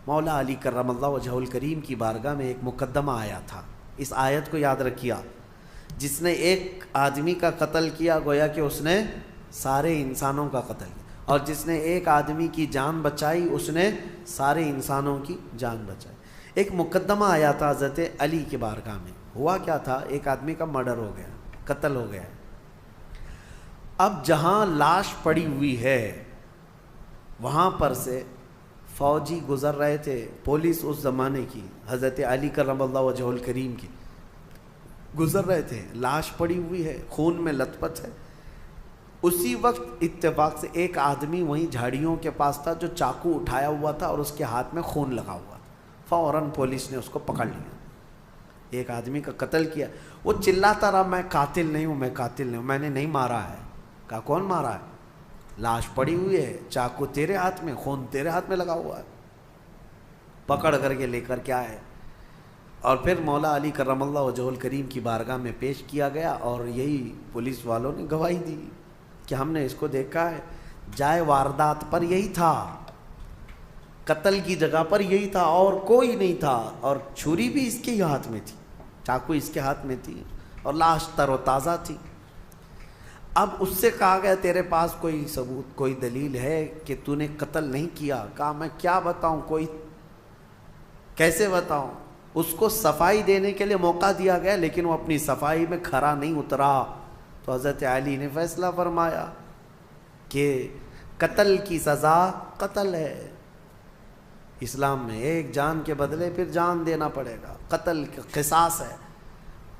مولا علی کرم اللہ وجہہ الکریم کی بارگاہ میں ایک مقدمہ آیا تھا. اس آیت کو یاد رکھیے، جس نے ایک آدمی کا قتل کیا گویا کہ اس نے سارے انسانوں کا قتل کیا، اور جس نے ایک آدمی کی جان بچائی اس نے سارے انسانوں کی جان بچائی. ایک مقدمہ آیا تھا حضرت علی کی بارگاہ میں. ہوا کیا تھا، ایک آدمی کا مرڈر ہو گیا، قتل ہو گیا. اب جہاں لاش پڑی ہوئی ہے وہاں پر سے فوجی گزر رہے تھے، پولیس اس زمانے کی حضرت علی کرم اللہ وجہہ الکریم کی گزر رہے تھے. لاش پڑی ہوئی ہے، خون میں لت پت ہے. اسی وقت اتفاق سے ایک آدمی وہیں جھاڑیوں کے پاس تھا جو چاقو اٹھایا ہوا تھا اور اس کے ہاتھ میں خون لگا ہوا تھا. فوراً پولیس نے اس کو پکڑ لیا. ایک آدمی کا قتل کیا. وہ چلاتا رہا میں قاتل نہیں ہوں، میں قاتل نہیں ہوں، میں نے نہیں مارا ہے. کہا کون مارا ہے؟ لاش پڑی ہوئی ہے، چاقو تیرے ہاتھ میں، خون تیرے ہاتھ میں لگا ہوا ہے. پکڑ کر کے لے کر کے آئے اور پھر مولا علی کرم اللہ وجہہ الکریم کی بارگاہ میں پیش کیا گیا. اور یہی پولیس والوں نے گواہی دی کہ ہم نے اس کو دیکھا ہے، جائے واردات پر یہی تھا، قتل کی جگہ پر یہی تھا اور کوئی نہیں تھا. اور چھری بھی اس کے ہی ہاتھ میں تھی، چاقو اس کے ہاتھ میں تھی، اور لاش تر و تازہ تھی. اب اس سے کہا گیا تیرے پاس کوئی ثبوت، کوئی دلیل ہے کہ تو نے قتل نہیں کیا؟ کہا میں کیا بتاؤں، کوئی کیسے بتاؤں. اس کو صفائی دینے کے لیے موقع دیا گیا لیکن وہ اپنی صفائی میں کھرا نہیں اترا. تو حضرت علی نے فیصلہ فرمایا کہ قتل کی سزا قتل ہے. اسلام میں ایک جان کے بدلے پھر جان دینا پڑے گا، قتل قصاص ہے.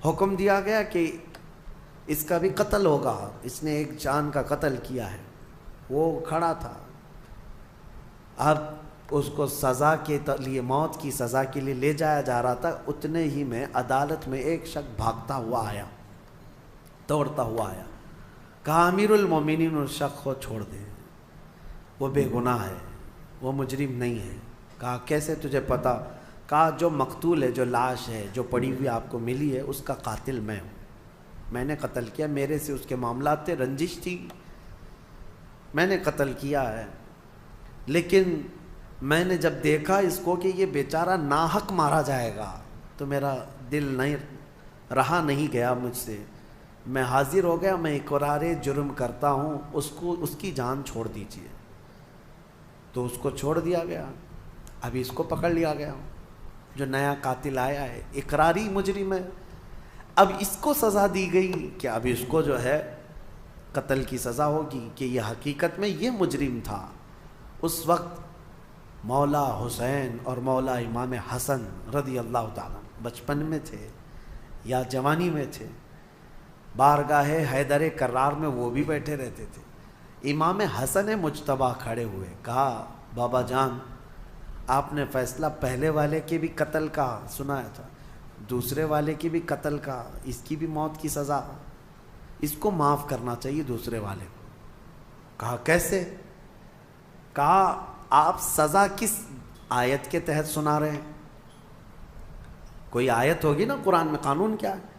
حکم دیا گیا کہ اس کا بھی قتل ہوگا، اس نے ایک جان کا قتل کیا ہے. وہ کھڑا تھا. اب اس کو سزا کے لیے، موت کی سزا کے لیے لے جایا جا رہا تھا. اتنے ہی میں عدالت میں ایک شخص بھاگتا ہوا آیا، دوڑتا ہوا آیا. کہا امیر المومنین اس شخص کو چھوڑ دیں، وہ بے گناہ ہے، وہ مجرم نہیں ہے. کہا کیسے تجھے پتا؟ کہا جو مقتول ہے، جو لاش ہے جو پڑی ہوئی آپ کو ملی ہے، اس کا قاتل میں ہوں. میں نے قتل کیا، میرے سے اس کے معاملات تھے، رنجش تھی، میں نے قتل کیا ہے. لیکن میں نے جب دیکھا اس کو کہ یہ بیچارہ ناحق مارا جائے گا تو میرا دل نہیں رہا نہیں گیا مجھ سے. میں حاضر ہو گیا، میں اقرار جرم کرتا ہوں، اس کی جان چھوڑ دیجیے. تو اس کو چھوڑ دیا گیا. ابھی اس کو پکڑ لیا گیا جو نیا قاتل آیا ہے، اقراری مجرم ہے. اب اس کو سزا دی گئی کہ اب اس کو جو ہے قتل کی سزا ہوگی کہ یہ حقیقت میں یہ مجرم تھا. اس وقت مولا حسین اور مولا امام حسن رضی اللہ تعالیٰ بچپن میں تھے یا جوانی میں تھے. بارگاہ حیدر کرار میں وہ بھی بیٹھے رہتے تھے. امام حسن مجتبیٰ کھڑے ہوئے، کہا بابا جان آپ نے فیصلہ پہلے والے کے بھی قتل کا سنایا تھا، دوسرے والے کی بھی قتل کا، اس کی بھی موت کی سزا، اس کو معاف کرنا چاہیے دوسرے والے کو. کہا کیسے؟ کہا آپ سزا کس آیت کے تحت سنا رہے ہیں؟ کوئی آیت ہوگی نا قرآن میں، قانون کیا ہے؟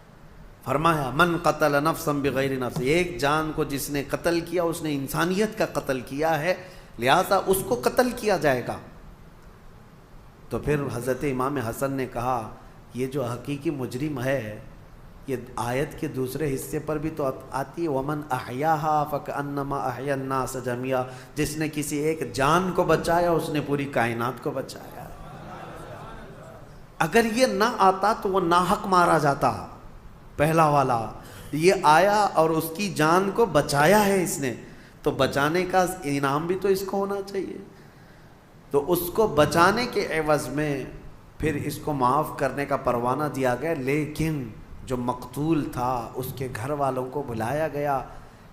فرمایا من قتل نفسا بغیر نفس، ایک جان کو جس نے قتل کیا اس نے انسانیت کا قتل کیا ہے، لہذا اس کو قتل کیا جائے گا. تو پھر حضرت امام حسن نے کہا یہ جو حقیقی مجرم ہے، یہ آیت کے دوسرے حصے پر بھی تو آتی ہے ومن احیاہا فکأنما احیا الناس جميعا، جس نے کسی ایک جان کو بچایا اس نے پوری کائنات کو بچایا. اگر یہ نہ آتا تو وہ ناحق مارا جاتا. پہلا والا یہ آیا اور اس کی جان کو بچایا ہے اس نے، تو بچانے کا انعام بھی تو اس کو ہونا چاہیے. تو اس کو بچانے کے عوض میں پھر اس کو معاف کرنے کا پروانہ دیا گیا. لیکن جو مقتول تھا اس کے گھر والوں کو بلایا گیا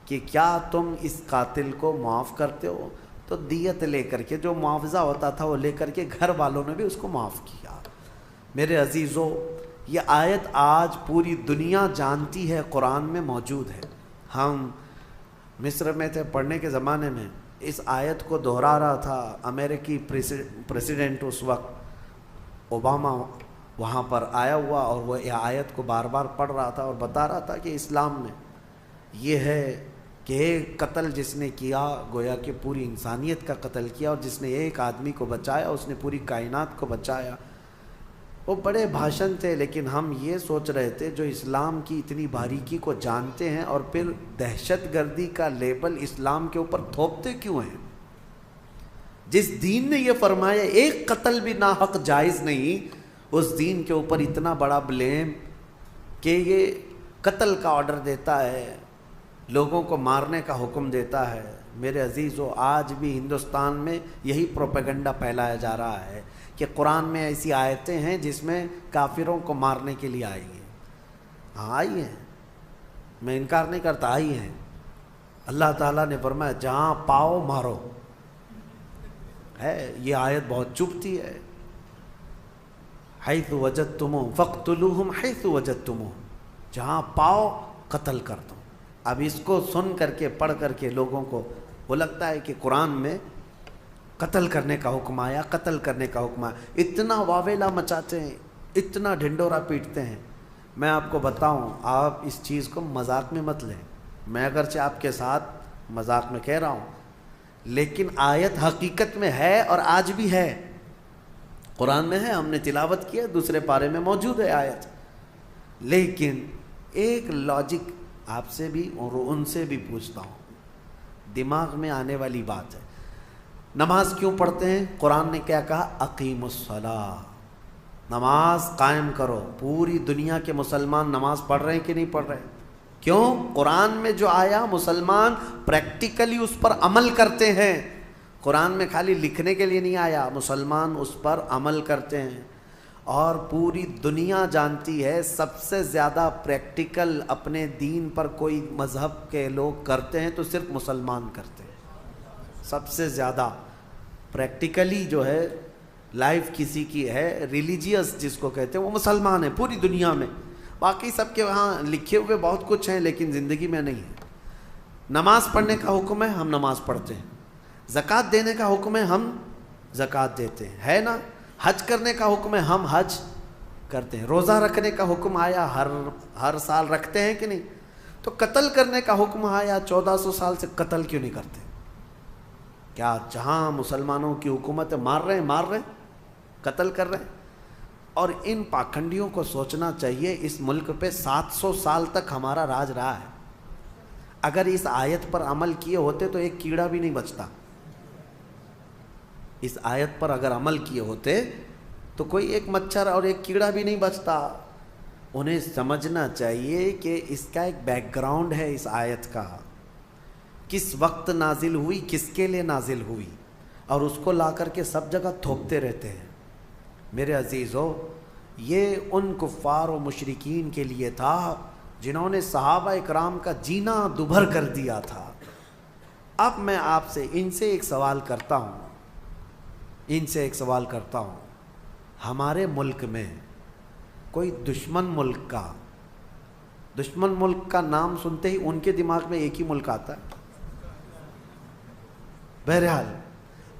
کہ کیا تم اس قاتل کو معاف کرتے ہو؟ تو دیت لے کر کے، جو معاوضہ ہوتا تھا وہ لے کر کے گھر والوں نے بھی اس کو معاف کیا. میرے عزیزو، یہ آیت آج پوری دنیا جانتی ہے، قرآن میں موجود ہے. ہم مصر میں تھے پڑھنے کے زمانے میں، اس آیت کو دہرا رہا تھا امریکی پریسیڈنٹ اس وقت اوباما، وہاں پر آیا ہوا اور وہ یہ آیت کو بار بار پڑھ رہا تھا اور بتا رہا تھا کہ اسلام میں یہ ہے کہ ایک قتل جس نے کیا گویا کہ پوری انسانیت کا قتل کیا، اور جس نے ایک آدمی کو بچایا اس نے پوری کائنات کو بچایا۔ وہ بڑے بھاشن تھے، لیکن ہم یہ سوچ رہے تھے جو اسلام کی اتنی باریکی کو جانتے ہیں اور پھر دہشت گردی کا لیبل اسلام کے اوپر تھوپتے کیوں ہیں؟ جس دین نے یہ فرمایا ایک قتل بھی ناحق جائز نہیں، اس دین کے اوپر اتنا بڑا بلیم کہ یہ قتل کا آرڈر دیتا ہے، لوگوں کو مارنے کا حکم دیتا ہے۔ میرے عزیزو، آج بھی ہندوستان میں یہی پروپیگنڈا پھیلایا جا رہا ہے کہ قرآن میں ایسی آیتیں ہیں جس میں کافروں کو مارنے کے لیے آئی ہیں۔ ہاں آئی ہیں، میں انکار نہیں کرتا، آئی ہیں۔ اللہ تعالیٰ نے فرمایا جہاں پاؤ مارو، ہے یہ آیت بہت چبھتی ہے، حیث وجدتموہم فاقتلوہم حیث وجدتموہم، جہاں پاؤ قتل کر دو۔ اب اس کو سن کر کے پڑھ کر کے لوگوں کو وہ لگتا ہے کہ قرآن میں قتل کرنے کا حکم آیا، قتل کرنے کا حکم آیا، اتنا واویلا مچاتے ہیں، اتنا ڈھنڈورا پیٹتے ہیں۔ میں آپ کو بتاؤں، آپ اس چیز کو مذاق میں مت لیں، میں اگرچہ آپ کے ساتھ مذاق میں کہہ رہا ہوں، لیکن آیت حقیقت میں ہے اور آج بھی ہے، قرآن میں ہے، ہم نے تلاوت کیا، دوسرے پارے میں موجود ہے آیت۔ لیکن ایک لاجک آپ سے بھی اور ان سے بھی پوچھتا ہوں، دماغ میں آنے والی بات ہے، نماز کیوں پڑھتے ہیں؟ قرآن نے کیا کہا؟ اقیموا الصلاۃ، نماز قائم کرو۔ پوری دنیا کے مسلمان نماز پڑھ رہے ہیں کہ نہیں پڑھ رہے؟ کیوں؟ قرآن میں جو آیا مسلمان پریکٹیکلی اس پر عمل کرتے ہیں، قرآن میں خالی لکھنے کے لیے نہیں آیا، مسلمان اس پر عمل کرتے ہیں۔ اور پوری دنیا جانتی ہے سب سے زیادہ پریکٹیکل اپنے دین پر کوئی مذہب کے لوگ کرتے ہیں تو صرف مسلمان کرتے ہیں، سب سے زیادہ پریکٹیکلی جو ہے لائف کسی کی ہے ریلیجیس جس کو کہتے ہیں وہ مسلمان ہیں پوری دنیا میں۔ باقی سب کے وہاں لکھے ہوئے بہت کچھ ہیں لیکن زندگی میں نہیں ہے۔ نماز پڑھنے کا حکم ہے، ہم نماز پڑھتے ہیں۔ زکوٰۃ دینے کا حکم ہے، ہم زکوٰۃ دیتے ہیں، ہے نا؟ حج کرنے کا حکم ہے، ہم حج کرتے ہیں۔ روزہ رکھنے کا حکم آیا، ہر سال رکھتے ہیں کہ نہیں؟ تو قتل کرنے کا حکم آیا، 1400 سال سے قتل کیوں نہیں کرتے؟ کیا جہاں مسلمانوں کی حکومت ہے مار رہے ہیں، قتل کر رہے ہیں؟ اور ان پاکھنڈیوں کو سوچنا چاہیے، اس ملک پہ 700 سال تک ہمارا راج رہا ہے، اگر اس آیت پر عمل کیے ہوتے تو ایک کیڑا بھی نہیں بچتا۔ اس آیت پر اگر عمل کیے ہوتے تو کوئی ایک مچھر اور ایک کیڑا بھی نہیں بچتا۔ انہیں سمجھنا چاہیے کہ اس کا ایک بیک گراؤنڈ ہے، اس آیت کا کس وقت نازل ہوئی، کس کے لیے نازل ہوئی، اور اس کو لا کر کے سب جگہ تھوپتے رہتے ہیں۔ میرے عزیزو، یہ ان کفار و مشرکین کے لیے تھا جنہوں نے صحابہ اکرام کا جینا دوبھر کر دیا تھا۔ اب میں آپ سے ان سے ایک سوال کرتا ہوں، ہمارے ملک میں کوئی دشمن ملک کا نام سنتے ہی ان کے دماغ میں ایک ہی ملک آتا ہے، بہرحال،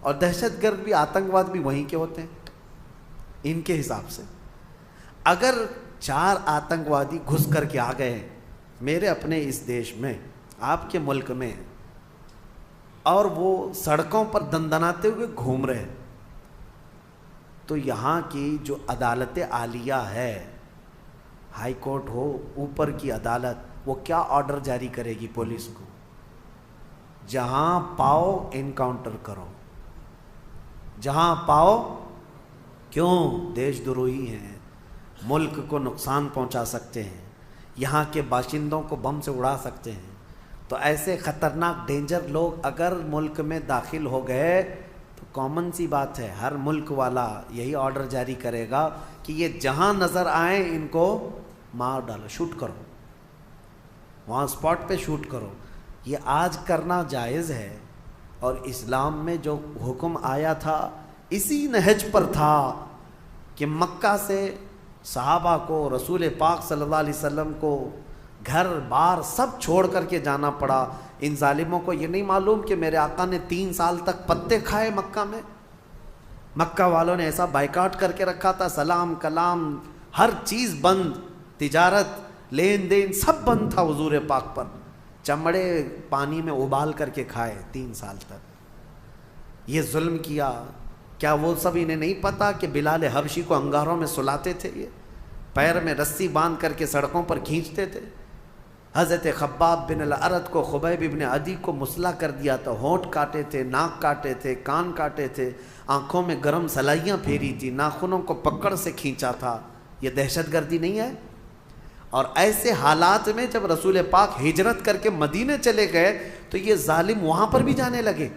اور دہشت گرد بھی، آتنکواد بھی وہیں کے ہوتے ہیں ان کے حساب سے۔ اگر 4 آتنکوادی گھس کر کے آ گئے ہیں میرے اپنے اس دیش میں، آپ کے ملک میں، اور وہ سڑکوں پر دندناتے ہوئے گھوم رہے ہیں، تو یہاں کی جو عدالت عالیہ ہے، ہائی کورٹ ہو، اوپر کی عدالت، وہ کیا آرڈر جاری کرے گی پولیس کو؟ جہاں پاؤ انکاؤنٹر کرو، جہاں پاؤ۔ کیوں؟ دیش دروہی ہیں، ملک کو نقصان پہنچا سکتے ہیں، یہاں کے باشندوں کو بم سے اڑا سکتے ہیں۔ تو ایسے خطرناک ڈینجر لوگ اگر ملک میں داخل ہو گئے تو کامن سی بات ہے، ہر ملک والا یہی آرڈر جاری کرے گا کہ یہ جہاں نظر آئیں ان کو مار ڈالو، شوٹ کرو، وہاں اسپاٹ پہ شوٹ کرو۔ یہ آج کرنا جائز ہے، اور اسلام میں جو حکم آیا تھا اسی نہج پر تھا کہ مکہ سے صحابہ کو، رسول پاک صلی اللہ علیہ وسلم کو گھر بار سب چھوڑ کر کے جانا پڑا۔ ان ظالموں کو یہ نہیں معلوم کہ میرے آقا نے 3 سال تک پتے کھائے مکہ میں، مکہ والوں نے ایسا بائیکاٹ کر کے رکھا تھا، سلام کلام ہر چیز بند، تجارت لین دین سب بند تھا حضور پاک پر۔ چمڑے پانی میں ابال کر کے کھائے 3 سال تک. یہ ظلم کیا. کیا وہ سب انہیں نہیں پتا کہ بلال حبشی کو انگاروں میں سلاتے تھے؟ یہ پیر میں رسی باندھ کر کے سڑکوں پر کھینچتے تھے. حضرت خباب بن الارت کو خبیب ابن عدی کو مسلح کر دیا تھا. ہونٹ کاٹے تھے، ناک کاٹے تھے، کان کاٹے تھے، آنکھوں میں گرم سلائیاں پھیری تھی، ناخنوں کو پکڑ سے کھینچا تھا. یہ دہشت گردی نہیں ہے؟ اور ایسے حالات میں جب رسول پاک ہجرت کر کے مدینے چلے گئے تو یہ ظالم وہاں پر بھی جانے لگے.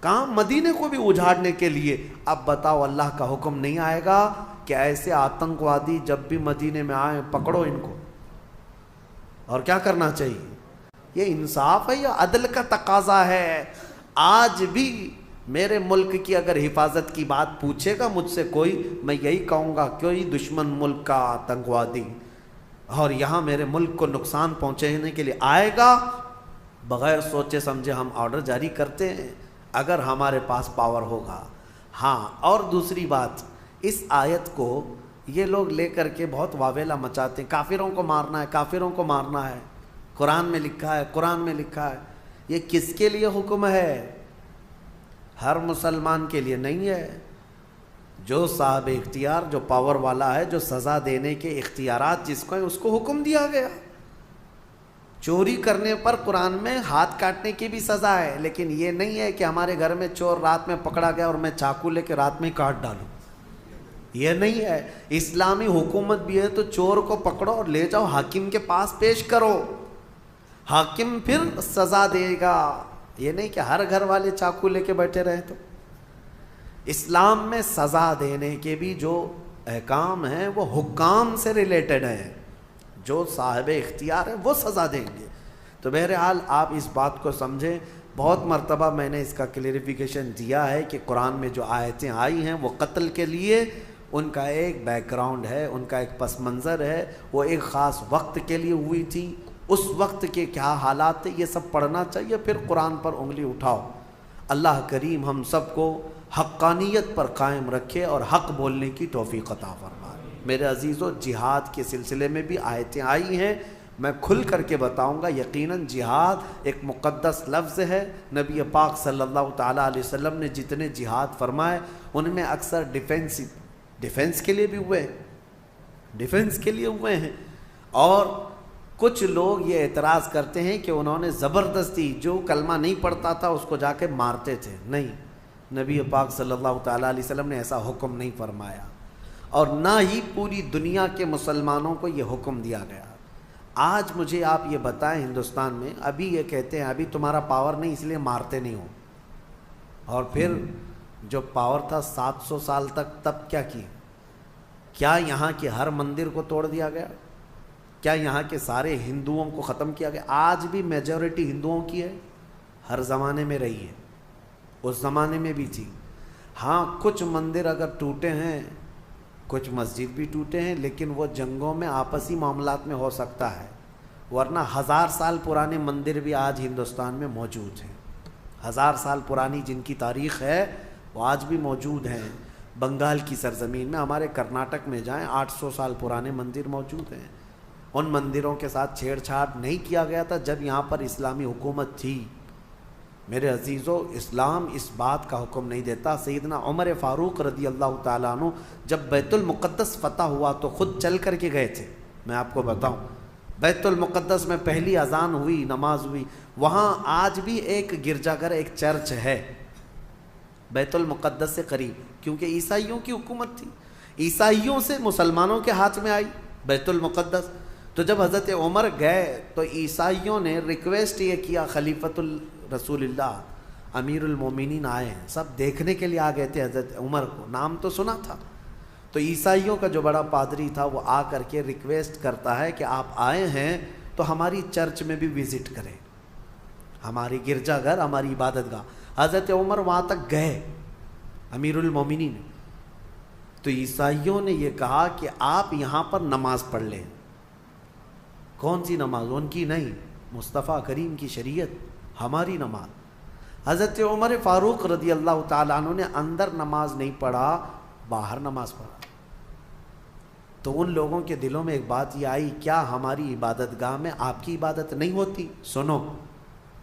کہاں؟ مدینے کو بھی اجاڑنے کے لیے. اب بتاؤ اللہ کا حکم نہیں آئے گا کہ ایسے آتنکوادی جب بھی مدینے میں آئیں پکڑو ان کو؟ اور کیا کرنا چاہیے؟ یہ انصاف ہے یا عدل کا تقاضا ہے؟ آج بھی میرے ملک کی اگر حفاظت کی بات پوچھے گا مجھ سے کوئی، میں یہی کہوں گا کوئی دشمن ملک کا آتنکوادی اور یہاں میرے ملک کو نقصان پہنچانے کے لیے آئے گا، بغیر سوچے سمجھے ہم آرڈر جاری کرتے ہیں اگر ہمارے پاس پاور ہوگا. ہاں، اور دوسری بات، اس آیت کو یہ لوگ لے کر کے بہت واویلا مچاتے ہیں. کافروں کو مارنا ہے، کافروں کو مارنا ہے، قرآن میں لکھا ہے، قرآن میں لکھا ہے. یہ کس کے لیے حکم ہے؟ ہر مسلمان کے لیے نہیں ہے. جو صاحب اختیار، جو پاور والا ہے، جو سزا دینے کے اختیارات جس کو ہیں اس کو حکم دیا گیا. چوری کرنے پر قرآن میں ہاتھ کاٹنے کی بھی سزا ہے، لیکن یہ نہیں ہے کہ ہمارے گھر میں چور رات میں پکڑا گیا اور میں چاقو لے کے رات میں کاٹ ڈالوں. یہ نہیں ہے. اسلامی حکومت بھی ہے تو چور کو پکڑو اور لے جاؤ حاکم کے پاس پیش کرو، حاکم پھر سزا دے گا. یہ نہیں کہ ہر گھر والے چاقو لے کے بیٹھے رہے. تو اسلام میں سزا دینے کے بھی جو احکام ہیں وہ حکام سے ریلیٹڈ ہیں. جو صاحب اختیار ہے وہ سزا دیں گے. تو بہرحال آپ اس بات کو سمجھیں. بہت مرتبہ میں نے اس کا کلیریفیکیشن دیا ہے کہ قرآن میں جو آیتیں آئی ہیں وہ قتل کے لیے ان کا ایک بیک گراؤنڈ ہے، ان کا ایک پس منظر ہے. وہ ایک خاص وقت کے لیے ہوئی تھی. اس وقت کے کیا حالات تھے یہ سب پڑھنا چاہیے. پھر قرآن پر انگلی اٹھاؤ. اللہ کریم ہم سب کو حقانیت پر قائم رکھے اور حق بولنے کی توفیق عطا فرمائے. میرے عزیزو، جہاد کے سلسلے میں بھی آیتیں آئی ہیں، میں کھل کر کے بتاؤں گا. یقیناً جہاد ایک مقدس لفظ ہے. نبی پاک صلی اللہ تعالیٰ علیہ وسلم نے جتنے جہاد فرمائے ان میں اکثر ڈیفنس کے لیے بھی ہوئے، ڈیفنس کے لیے ہوئے ہیں. اور کچھ لوگ یہ اعتراض کرتے ہیں کہ انہوں نے زبردستی جو کلمہ نہیں پڑھتا تھا اس کو جا کے مارتے تھے. نہیں، نبی پاک صلی اللہ تعالیٰ علیہ وسلم نے ایسا حکم نہیں فرمایا، اور نہ ہی پوری دنیا کے مسلمانوں کو یہ حکم دیا گیا. آج مجھے آپ یہ بتائیں، ہندوستان میں ابھی یہ کہتے ہیں ابھی تمہارا پاور نہیں اس لیے مارتے نہیں ہو، اور پھر جو پاور تھا 700 سال تک تب کیا کیا؟ کیا یہاں کے ہر مندر کو توڑ دیا گیا؟ کیا یہاں کے سارے ہندوؤں کو ختم کیا گیا؟ آج بھی میجورٹی ہندوؤں کی ہے، ہر زمانے میں رہی ہے، اس زمانے میں بھی تھی. ہاں، کچھ مندر اگر ٹوٹے ہیں، کچھ مسجد بھی ٹوٹے ہیں، لیکن وہ جنگوں میں آپسی معاملات میں ہو سکتا ہے، ورنہ 1000 سال پرانے مندر بھی آج ہندوستان میں موجود ہیں. 1000 سال پرانی جن کی تاریخ ہے وہ آج بھی موجود ہیں. بنگال کی سرزمین میں، ہمارے کرناٹک میں جائیں 800 سال پرانے مندر موجود ہیں. ان مندروں کے ساتھ چھیڑ چھاڑ نہیں کیا گیا تھا جب یہاں پر اسلامی حکومت تھی. میرے عزیزو، اسلام اس بات کا حکم نہیں دیتا. سیدنا عمر فاروق رضی اللہ تعالیٰ عنہ جب بیت المقدس فتح ہوا تو خود چل کر کے گئے تھے. میں آپ کو بتاؤں، بیت المقدس میں پہلی اذان ہوئی، نماز ہوئی. وہاں آج بھی ایک گرجا گھر، ایک چرچ ہے بیت المقدس سے قریب، کیونکہ عیسائیوں کی حکومت تھی. عیسائیوں سے مسلمانوں کے ہاتھ میں آئی بیت المقدس. تو جب حضرت عمر گئے تو عیسائیوں نے ریکویسٹ یہ کیا، خلیفۃ رسول اللہ امیر المومنین آئے ہیں. سب دیکھنے کے لیے آ گئے تھے حضرت عمر کو، نام تو سنا تھا. تو عیسائیوں کا جو بڑا پادری تھا وہ آ کر کے ریکویسٹ کرتا ہے کہ آپ آئے ہیں تو ہماری چرچ میں بھی وزٹ کریں، ہماری گرجا گھر، ہماری عبادت گاہ. حضرت عمر وہاں تک گئے، امیر المومنین. تو عیسائیوں نے یہ کہا کہ آپ یہاں پر نماز پڑھ لیں. کون سی نماز؟ ان کی نہیں، مصطفیٰ کریم کی شریعت، ہماری نماز. حضرت عمر فاروق رضی اللہ تعالیٰ عنہ نے اندر نماز نہیں پڑھا، باہر نماز پڑھا. تو ان لوگوں کے دلوں میں ایک بات یہ آئی، کیا ہماری عبادت گاہ میں آپ کی عبادت نہیں ہوتی؟ سنو،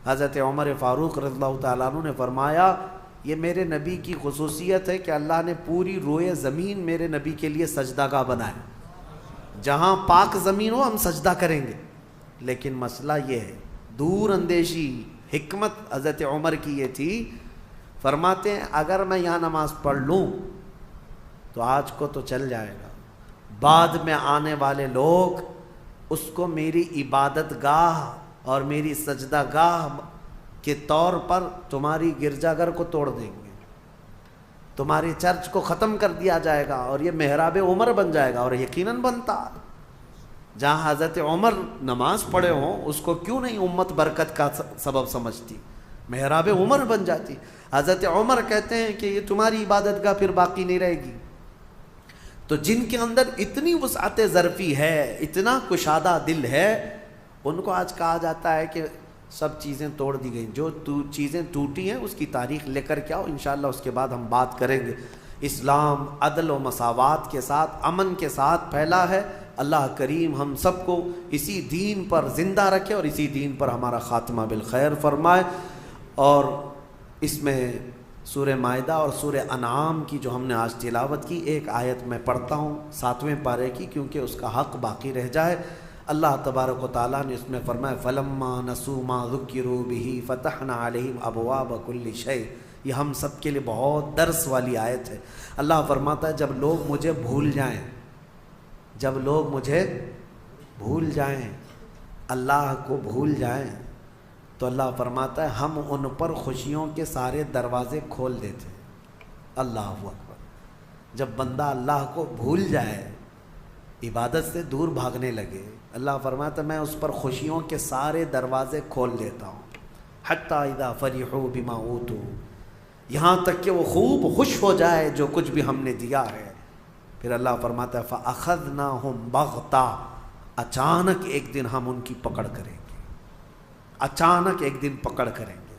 حضرت عمر فاروق رضی اللہ تعالیٰ عنہ نے فرمایا یہ میرے نبی کی خصوصیت ہے کہ اللہ نے پوری روئے زمین میرے نبی کے لیے سجدہ گاہ بنائے، جہاں پاک زمین ہو ہم سجدہ کریں گے۔ لیکن مسئلہ یہ ہے، دور اندیشی حکمت حضرت عمر کی یہ تھی، فرماتے ہیں اگر میں یہاں نماز پڑھ لوں تو آج کو تو چل جائے گا، بعد میں آنے والے لوگ اس کو میری عبادت گاہ اور میری سجدہ گاہ کے طور پر تمہاری گرجا گھر کو توڑ دیں گے، تمہاری چرچ کو ختم کر دیا جائے گا اور یہ محراب عمر بن جائے گا۔ اور یقیناً بنتا، جہاں حضرت عمر نماز پڑھے ہوں اس کو کیوں نہیں امت برکت کا سبب سمجھتی، محراب عمر بن جاتی۔ حضرت عمر کہتے ہیں کہ یہ تمہاری عبادت گاہ پھر باقی نہیں رہے گی۔ تو جن کے اندر اتنی وسعت ظرفی ہے، اتنا کشادہ دل ہے، ان کو آج کہا جاتا ہے کہ سب چیزیں توڑ دی گئیں، جو چیزیں ٹوٹی ہیں اس کی تاریخ لے کر کے آؤ، انشاءاللہ اس کے بعد ہم بات کریں گے۔ اسلام عدل و مساوات کے ساتھ، امن کے ساتھ پھیلا ہے۔ اللہ کریم ہم سب کو اسی دین پر زندہ رکھے اور اسی دین پر ہمارا خاتمہ بالخیر فرمائے۔ اور اس میں سورہ مائدہ اور سورہ انعام کی جو ہم نے آج تلاوت کی، ایک آیت میں پڑھتا ہوں 7ویں پارے کی، کیونکہ اس کا حق باقی رہ جائے۔ اللہ تبارک و تعالیٰ نے اس میں فرمایا فَلَمَّا نَسُوا مَا ذُكِّرُوا بِهِ فَتَحْنَا عَلَيْهِمْ أَبْوَابَ كُلِّ شَيْءٍ۔ یہ ہم سب کے لیے بہت درس والی آیت ہے۔ اللہ فرماتا ہے جب لوگ مجھے بھول جائیں، جب لوگ مجھے بھول جائیں، اللہ کو بھول جائیں، تو اللہ فرماتا ہے ہم ان پر خوشیوں کے سارے دروازے کھول دیتے ہیں۔ اللہ اکبر۔ جب بندہ اللہ کو بھول جائے، عبادت سے دور بھاگنے لگے، اللہ فرماتا ہے میں اس پر خوشیوں کے سارے دروازے کھول دیتا ہوں۔ حتیٰ اذا فرحوا بما اوتوا، یہاں تک کہ وہ خوب خوش ہو جائے جو کچھ بھی ہم نے دیا ہے۔ پھر اللہ فرماتا ہے فَأَخَذْنَاهُمْ بَغْتَةً، اچانک ایک دن ہم ان کی پکڑ کریں گے، اچانک ایک دن پکڑ کریں گے۔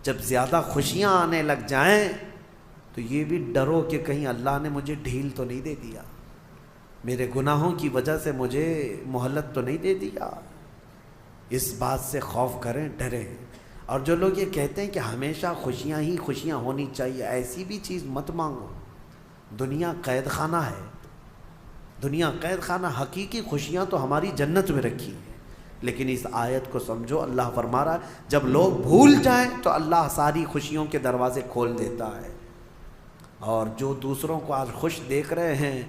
جب زیادہ خوشیاں آنے لگ جائیں تو یہ بھی ڈرو کہ کہیں اللہ نے مجھے ڈھیل تو نہیں دے دیا، میرے گناہوں کی وجہ سے مجھے مہلت تو نہیں دے دیا۔ اس بات سے خوف کریں، ڈریں۔ اور جو لوگ یہ کہتے ہیں کہ ہمیشہ خوشیاں ہی خوشیاں ہونی چاہیے، ایسی بھی چیز مت مانگو۔ دنیا قید خانہ ہے، دنیا قید خانہ، حقیقی خوشیاں تو ہماری جنت میں رکھی ہیں۔ لیکن اس آیت کو سمجھو، اللہ فرما رہا ہے جب لوگ بھول جائیں تو اللہ ساری خوشیوں کے دروازے کھول دیتا ہے۔ اور جو دوسروں کو آج خوش دیکھ رہے ہیں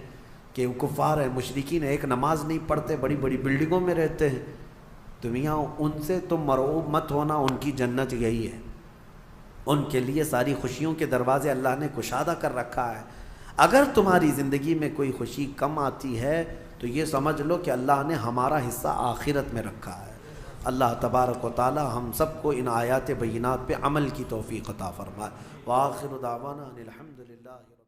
کہ وہ کفار ہیں، مشرکین ہیں، ایک نماز نہیں پڑھتے، بڑی بڑی بلڈنگوں میں رہتے ہیں، دنیا ان سے تم مرعوب مت ہونا، ان کی جنت یہی ہے۔ ان کے لیے ساری خوشیوں کے دروازے اللہ نے کشادہ کر رکھا ہے۔ اگر تمہاری زندگی میں کوئی خوشی کم آتی ہے تو یہ سمجھ لو کہ اللہ نے ہمارا حصہ آخرت میں رکھا ہے۔ اللہ تبارک و تعالی ہم سب کو ان آیات بینات پہ عمل کی توفیق عطا فرمائے۔ وآخر دعوانا ان الحمد للہ۔